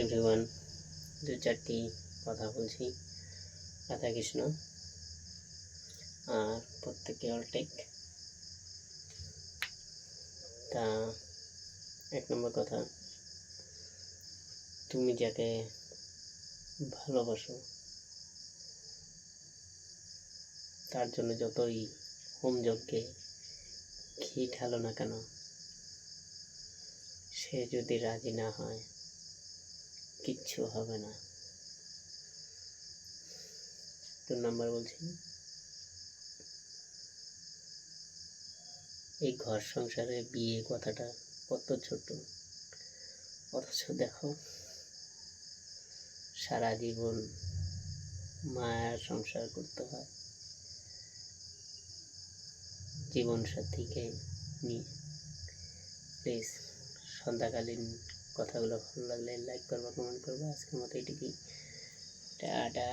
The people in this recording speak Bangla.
এভরিওয়ান, দু চারটি কথা বলছি। রাধা কৃষ্ণ। আর প্রত্যেকে অলটেক। তা 1 নম্বর কথা, তুমি যাকে ভালোবাসো তার জন্য যতই হোম যজ্ঞে ঘি ঢালো না কেন, সে যদি রাজি না হয় কিচ্ছু হবে না। 2 নম্বর বলছি, এই ঘর সংসারে বিয়ে কথাটা কত ছোট, অথচ দেখো সারা জীবন মায়ার সংসার করতে হয় জীবন সাথীকে নিয়ে। প্লিজ সন্ধ্যাকালীন কথাগুলো ভালো লাগলে লাইক করবা, কমেন্ট করবা। আজকের মতো এটুকুই, টাটা।